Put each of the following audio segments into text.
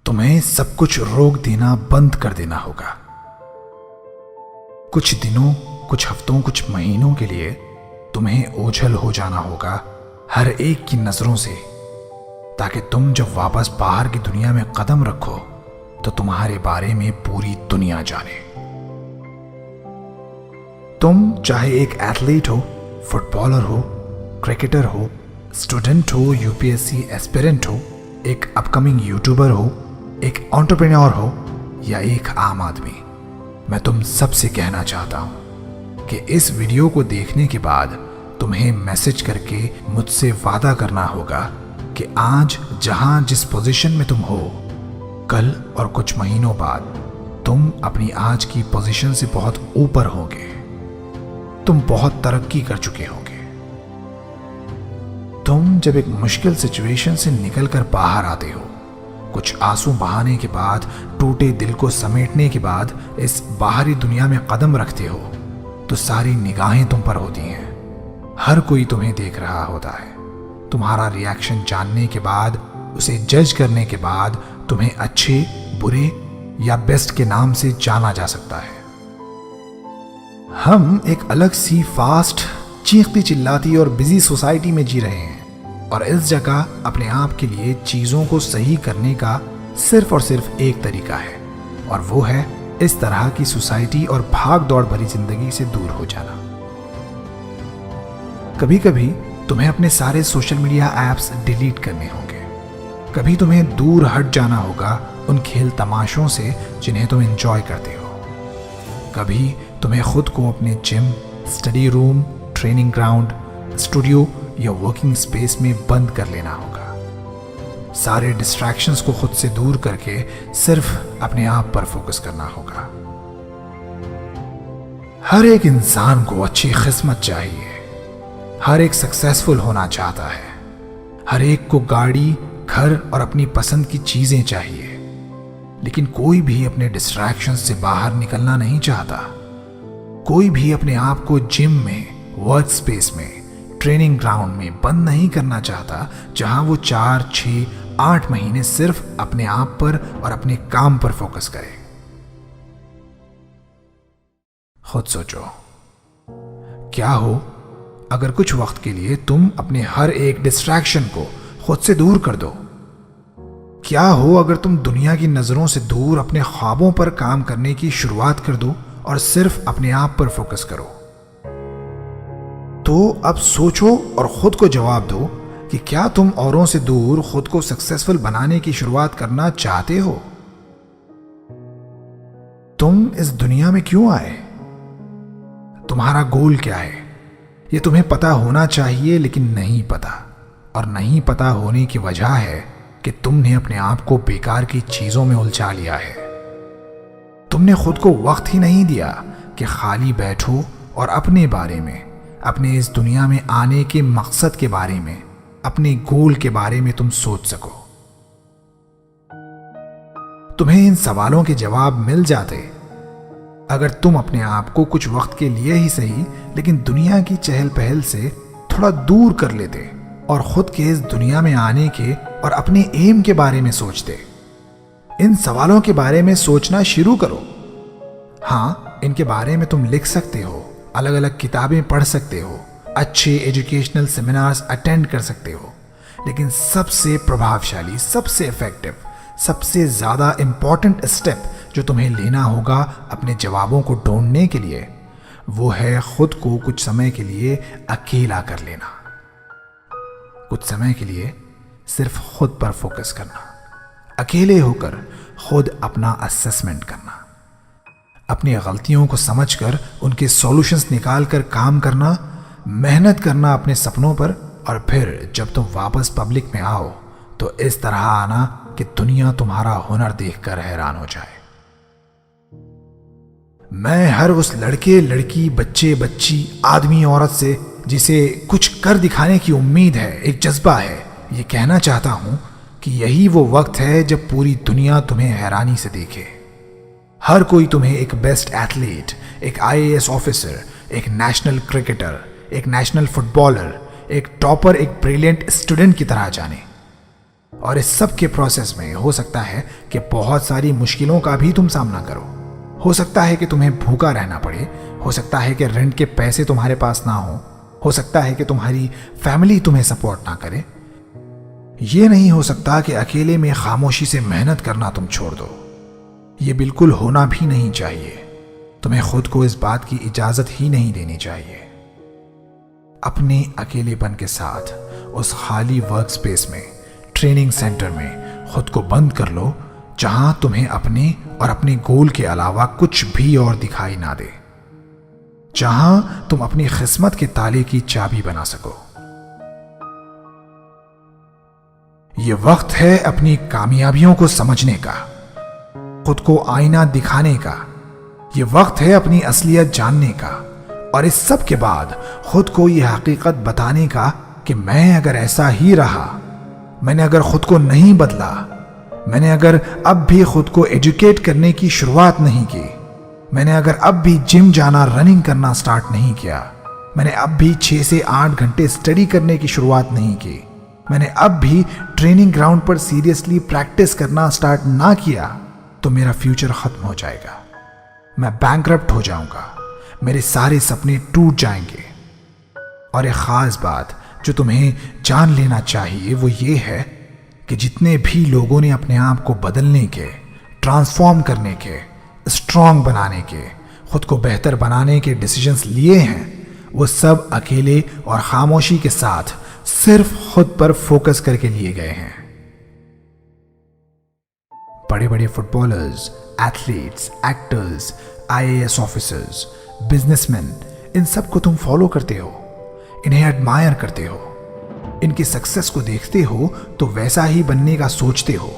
तुम्हें सब कुछ रोक देना बंद कर देना होगा। कुछ दिनों, कुछ हफ्तों, कुछ महीनों के लिए तुम्हें ओझल हो जाना होगा हर एक की नजरों से, ताकि तुम जब वापस बाहर की दुनिया में कदम रखो तो तुम्हारे बारे में पूरी दुनिया जाने। तुम चाहे एक एथलीट हो, फुटबॉलर हो, क्रिकेटर हो, स्टूडेंट हो, यूपीएससी एस्पिरेंट हो, एक अपकमिंग यूट्यूबर हो, एक एंटरप्रेन्योर हो या एक आम आदमी, मैं तुम सबसे कहना चाहता हूं कि इस वीडियो को देखने के बाद तुम्हें मैसेज करके मुझसे वादा करना होगा कि आज जहां जिस पोजीशन में तुम हो, कल और कुछ महीनों बाद तुम अपनी आज की पोजीशन से बहुत ऊपर होगे। तुम बहुत तरक्की कर चुके होगे। तुम जब एक मुश्किल सिचुएशन से निकलकर बाहर आते हो, कुछ आंसू बहाने के बाद, टूटे दिल को समेटने के बाद इस बाहरी दुनिया में कदम रखते हो, तो सारी निगाहें तुम पर होती हैं। हर कोई तुम्हें देख रहा होता है। तुम्हारा रिएक्शन जानने के बाद, उसे जज करने के बाद तुम्हें अच्छे, बुरे या बेस्ट के नाम से जाना जा सकता है। हम एक अलग सी फास्ट, चीखती चिल्लाती और बिजी सोसाइटी में जी रहे हैं, और इस जगह अपने आप के लिए चीजों को सही करने का सिर्फ और सिर्फ एक तरीका है, और वो है इस तरह की सोसाइटी और भाग दौड़ भरी जिंदगी से दूर हो जाना। कभी कभी तुम्हें अपने सारे सोशल मीडिया ऐप्स डिलीट करने होंगे। कभी तुम्हें दूर हट जाना होगा उन खेल तमाशों से जिन्हें तुम एंजॉय करते हो। कभी तुम्हें खुद को अपने gym, study room, training ground, studio या वर्किंग स्पेस में बंद कर लेना होगा। सारे डिस्ट्रैक्शंस को खुद से दूर करके सिर्फ अपने आप पर फोकस करना होगा। हर एक इंसान को अच्छी किस्मत चाहिए। हर एक सक्सेसफुल होना चाहता है। हर एक को गाड़ी, घर और अपनी पसंद की चीजें चाहिए, लेकिन कोई भी अपने डिस्ट्रैक्शंस से बाहर निकलना नहीं चाहता। कोई भी अपने आप को जिम में, वर्क स्पेस में, ट्रेनिंग ग्राउंड में बंद नहीं करना चाहता, जहां वो 4, 6, 8 महीने सिर्फ अपने आप पर और अपने काम पर फोकस करे। खुद सोचो, क्या हो अगर कुछ वक्त के लिए तुम अपने हर एक डिस्ट्रैक्शन को खुद से दूर कर दो? क्या हो अगर तुम दुनिया की नजरों से दूर अपने ख्वाबों पर काम करने की शुरुआत कर दो और सिर्फ अपने आप पर फोकस करो? तो अब सोचो और खुद को जवाब दो कि क्या तुम औरों से दूर खुद को सक्सेसफुल बनाने की शुरुआत करना चाहते हो? तुम इस दुनिया में क्यों आए? तुम्हारा गोल क्या है? ये तुम्हें पता होना चाहिए, लेकिन नहीं पता। और नहीं पता होने की वजह है कि तुमने अपने आप को बेकार की चीजों में उलझा लिया है। तुमने खुद को वक्त ही नहीं दिया कि खाली बैठो और अपने बारे में, अपने इस दुनिया में आने के मकसद के बारे में, अपने गोल के बारे में तुम सोच सको। तुम्हें इन सवालों के जवाब मिल जाते अगर तुम अपने आप को कुछ वक्त के लिए ही सही, लेकिन दुनिया की चहल पहल से थोड़ा दूर कर लेते और खुद के इस दुनिया में आने के और अपने एम के बारे में सोचते। इन सवालों के बारे में सोचना शुरू करो। हाँ, इनके बारे में तुम लिख सकते हो, अलग अलग किताबें पढ़ सकते हो, अच्छे एजुकेशनल सेमिनार्स अटेंड कर सकते हो, लेकिन सबसे प्रभावशाली, सबसे इफेक्टिव, सबसे ज्यादा इंपॉर्टेंट स्टेप जो तुम्हें लेना होगा अपने जवाबों को ढूंढने के लिए, वो है खुद को कुछ समय के लिए अकेला कर लेना। कुछ समय के लिए सिर्फ खुद पर फोकस करना, अकेले होकर खुद अपना असेसमेंट करना, अपनी गलतियों को समझकर उनके सॉल्यूशंस निकालकर काम करना, मेहनत करना अपने सपनों पर, और फिर जब तुम वापस पब्लिक में आओ तो इस तरह आना कि दुनिया तुम्हारा हुनर देखकर हैरान हो जाए। मैं हर उस लड़के, लड़की, बच्चे, बच्ची, आदमी, औरत से जिसे कुछ कर दिखाने की उम्मीद है, एक जज्बा है, ये कहना चाहता हूं कि यही वो वक्त है जब पूरी दुनिया तुम्हें हैरानी से देखे। हर कोई तुम्हें एक बेस्ट एथलीट, एक आईएएस ऑफिसर, एक नेशनल क्रिकेटर, एक नेशनल फुटबॉलर, एक टॉपर, एक ब्रिलियंट स्टूडेंट की तरह जाने। और इस सब के प्रोसेस में हो सकता है कि बहुत सारी मुश्किलों का भी तुम सामना करो। हो सकता है कि तुम्हें भूखा रहना पड़े, हो सकता है कि रेंट के पैसे तुम्हारे पास ना हो सकता है कि तुम्हारी फैमिली तुम्हें सपोर्ट ना करे। ये नहीं हो सकता कि अकेले में खामोशी से मेहनत करना तुम छोड़ दो। ये बिल्कुल होना भी नहीं चाहिए। तुम्हें खुद को इस बात की इजाजत ही नहीं देनी चाहिए। अपने अकेलेपन के साथ उस खाली वर्क स्पेस में, ट्रेनिंग सेंटर में खुद को बंद कर लो, जहां तुम्हें अपने और अपने गोल के अलावा कुछ भी और दिखाई ना दे, जहां तुम अपनी किस्मत के ताले की चाबी बना सको। ये वक्त है अपनी कामयाबियों को समझने का, खुद को आईना दिखाने का। ये वक्त है अपनी असलियत जानने का, और इस सब के बाद खुद को यह हकीकत बताने का कि मैं अगर ऐसा ही रहा, मैंने अगर खुद को नहीं बदला, मैंने अगर अब भी खुद को एजुकेट करने की शुरुआत नहीं की, मैंने अगर अब भी जिम जाना, रनिंग करना स्टार्ट नहीं किया, मैंने अब भी 6 से 8 घंटे स्टडी करने की शुरुआत नहीं की, मैंने अब भी ट्रेनिंग ग्राउंड पर सीरियसली प्रैक्टिस करना स्टार्ट ना किया, तो मेरा फ्यूचर खत्म हो जाएगा। मैं बैंकरप्ट हो जाऊंगा, मेरे सारे सपने टूट जाएंगे। और एक खास बात जो तुम्हें जान लेना चाहिए वो ये है कि जितने भी लोगों ने अपने आप को बदलने के, ट्रांसफॉर्म करने के, स्ट्रांग बनाने के, खुद को बेहतर बनाने के डिसीजंस लिए हैं, वो सब अकेले और खामोशी के साथ सिर्फ खुद पर फोकस करके लिए गए हैं। बड़े बड़े footballers, athletes, actors, IAS officers, businessman, इन सब को तुम फॉलो करते हो, इन्हें एडमायर करते हो, इनकी सक्सेस को देखते हो तो वैसा ही बनने का सोचते हो,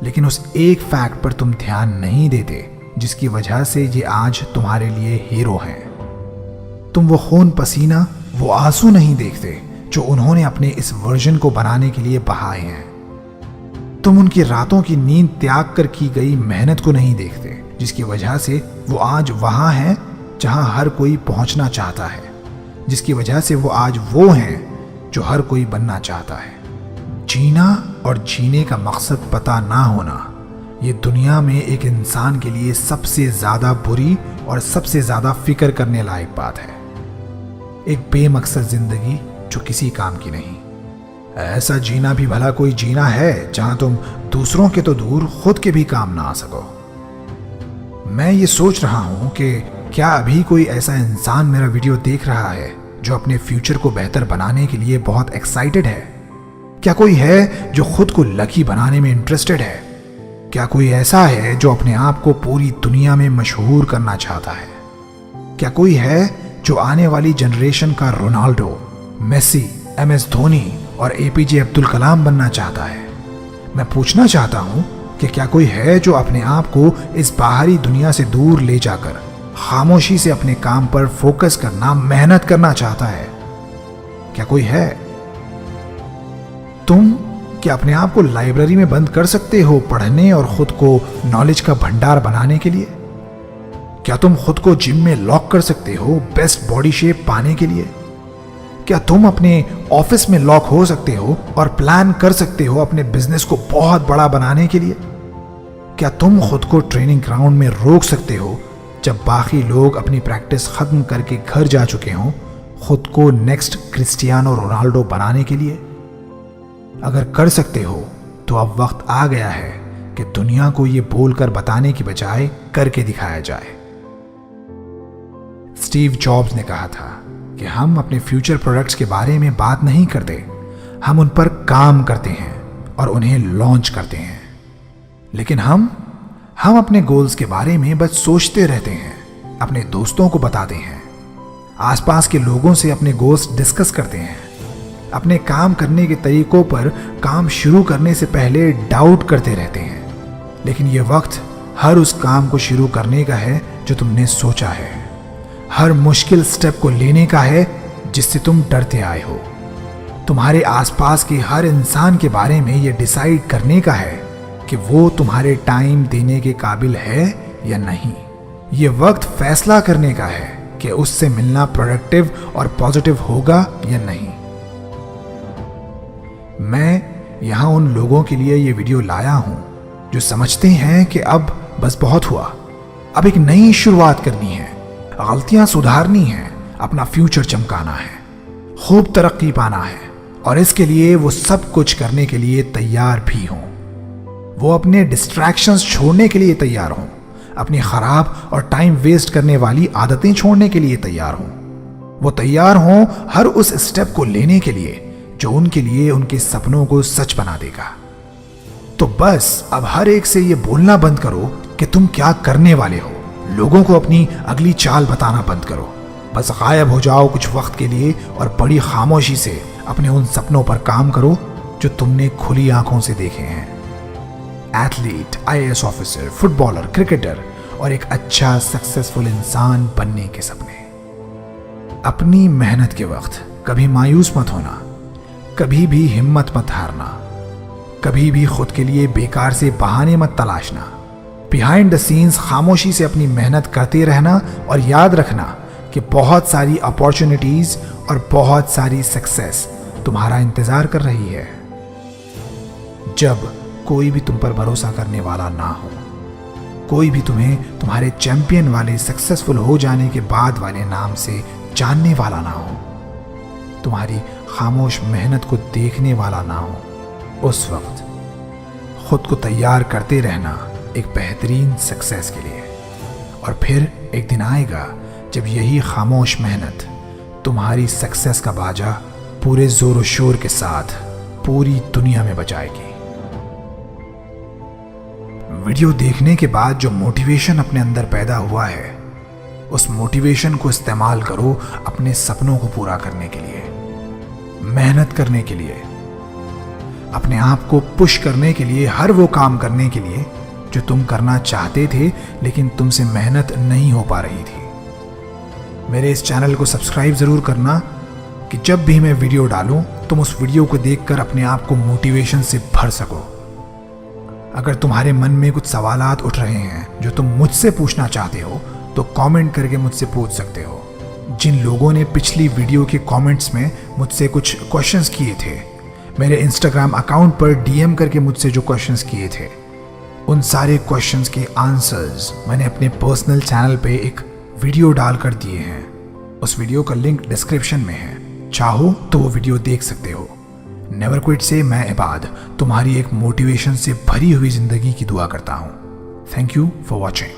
लेकिन उस एक फैक्ट पर तुम ध्यान नहीं देते जिसकी वजह से ये आज तुम्हारे लिए हीरो हैं। तुम वो खून पसीना, वो आंसू नहीं देखते जो उन्होंने अपने इस वर्जन को बनाने के लिए बहाए हैं। तुम उनकी रातों की नींद त्याग कर की गई मेहनत को नहीं देखते जिसकी वजह से वो आज वहां हैं जहां हर कोई पहुंचना चाहता है, जिसकी वजह से वो आज वो हैं जो हर कोई बनना चाहता है। जीना और जीने का मकसद पता ना होना, ये दुनिया में एक इंसान के लिए सबसे ज्यादा बुरी और सबसे ज्यादा फिक्र करने लायक बात है। एक बेमकसद जिंदगी जो किसी काम की नहीं। ऐसा जीना भी भला कोई जीना है जहां तुम दूसरों के तो दूर खुद के भी काम ना आ सको। मैं ये सोच रहा हूं कि क्या अभी कोई ऐसा इंसान मेरा वीडियो देख रहा है जो अपने फ्यूचर को बेहतर बनाने के लिए बहुत एक्साइटेड है? क्या कोई है जो खुद को लकी बनाने में इंटरेस्टेड है? क्या कोई ऐसा है जो अपने आप को पूरी दुनिया में मशहूर करना चाहता है? क्या कोई है जो आने वाली जनरेशन का रोनाल्डो, मेसी, MS धोनी और APJ अब्दुल कलाम बनना चाहता है? मैं पूछना चाहता हूं कि क्या कोई है जो अपने आप को इस बाहरी दुनिया से दूर ले जाकर खामोशी से अपने काम पर फोकस करना, मेहनत करना चाहता है? क्या कोई है? तुम क्या अपने आप को लाइब्रेरी में बंद कर सकते हो पढ़ने और खुद को नॉलेज का भंडार बनाने के लिए? क्या तुम खुद को जिम में लॉक कर सकते हो बेस्ट बॉडी शेप पाने के लिए? क्या तुम अपने ऑफिस में लॉक हो सकते हो और प्लान कर सकते हो अपने बिजनेस को बहुत बड़ा बनाने के लिए? क्या तुम खुद को ट्रेनिंग ग्राउंड में रोक सकते हो जब बाकी लोग अपनी प्रैक्टिस खत्म करके घर जा चुके हों, खुद को नेक्स्ट क्रिस्टियानो रोनाल्डो बनाने के लिए? अगर कर सकते हो तो अब वक्त आ गया है कि दुनिया को यह बोलकर बताने की बजाय करके दिखाया जाए। स्टीव जॉब्स ने कहा था कि हम अपने फ्यूचर प्रोडक्ट्स के बारे में बात नहीं करते, हम उन पर काम करते हैं और उन्हें लॉन्च करते हैं। लेकिन हम अपने गोल्स के बारे में बस सोचते रहते हैं, अपने दोस्तों को बताते हैं, आसपास के लोगों से अपने गोल्स डिस्कस करते हैं, अपने काम करने के तरीकों पर काम शुरू करने से पहले डाउट करते रहते हैं। लेकिन यह वक्त हर उस काम को शुरू करने का है जो तुमने सोचा है, हर मुश्किल स्टेप को लेने का है जिससे तुम डरते आए हो, तुम्हारे आसपास के हर इंसान के बारे में यह डिसाइड करने का है कि वो तुम्हारे टाइम देने के काबिल है या नहीं। ये वक्त फैसला करने का है कि उससे मिलना प्रोडक्टिव और पॉजिटिव होगा या नहीं। मैं यहाँ उन लोगों के लिए ये वीडियो लाया हूँ जो समझते हैं कि अब बस बहुत हुआ, अब एक नई शुरुआत करनी है, गलतियां सुधारनी है, अपना फ्यूचर चमकाना है, खूब तरक्की पाना है, और इसके लिए वो सब कुछ करने के लिए तैयार भी हों। वो अपने डिस्ट्रैक्शंस छोड़ने के लिए तैयार हों, अपनी खराब और टाइम वेस्ट करने वाली आदतें छोड़ने के लिए तैयार हों। वो तैयार हों हर उस स्टेप को लेने के लिए जो उनके लिए उनके सपनों को सच बना देगा। तो बस अब हर एक से ये बोलना बंद करो कि तुम क्या करने वाले हो। लोगों को अपनी अगली चाल बताना बंद करो। बस गायब हो जाओ कुछ वक्त के लिए और बड़ी खामोशी से अपने उन सपनों पर काम करो जो तुमने खुली आंखों से देखे हैं। Athlete, IAS officer, footballer, cricketer और एक अच्छा सक्सेसफुल इंसान बनने के सपने। अपनी मेहनत के वक्त कभी मायूस मत होना, कभी भी हिम्मत मत हारना, कभी भी खुद के लिए बेकार से बहाने मत तलाशना। बिहाइंड द सीन्स खामोशी से अपनी मेहनत करते रहना और याद रखना कि बहुत सारी अपॉर्चुनिटीज और बहुत सारी सक्सेस तुम्हारा इंतजार कर रही है। जब कोई भी तुम पर भरोसा करने वाला ना हो, कोई भी तुम्हें तुम्हारे चैंपियन वाले सक्सेसफुल हो जाने के बाद वाले नाम से जानने वाला ना हो, तुम्हारी खामोश मेहनत को देखने वाला ना हो, उस वक्त खुद को तैयार करते रहना एक बेहतरीन सक्सेस के लिए। और फिर एक दिन आएगा जब यही खामोश मेहनत तुम्हारी सक्सेस का बाजा पूरे जोर शोर के साथ पूरी दुनिया में बजाएगी। वीडियो देखने के बाद जो मोटिवेशन अपने अंदर पैदा हुआ है, उस मोटिवेशन को इस्तेमाल करो अपने सपनों को पूरा करने के लिए, मेहनत करने के लिए, अपने आप को पुश करने के लिए, हर वो काम करने के लिए जो तुम करना चाहते थे लेकिन तुमसे मेहनत नहीं हो पा रही थी। मेरे इस चैनल को सब्सक्राइब जरूर करना कि जब भी मैं वीडियो डालूं तुम उस वीडियो को देखकर अपने आप को मोटिवेशन से भर सको। अगर तुम्हारे मन में कुछ सवालात उठ रहे हैं जो तुम मुझसे पूछना चाहते हो तो कमेंट करके मुझसे पूछ सकते हो। जिन लोगों ने पिछली वीडियो के कमेंट्स में मुझसे कुछ क्वेश्चंस किए थे, मेरे इंस्टाग्राम अकाउंट पर DM करके मुझसे जो क्वेश्चंस किए थे, उन सारे क्वेश्चंस के आंसर्स मैंने अपने पर्सनल चैनल पे एक वीडियो डालकर दिए हैं। उस वीडियो का लिंक डिस्क्रिप्शन में है, चाहो तो वो वीडियो देख सकते हो। नेवर क्विट से मैं इबाद तुम्हारी एक मोटिवेशन से भरी हुई जिंदगी की दुआ करता हूँ। Thank you for watching.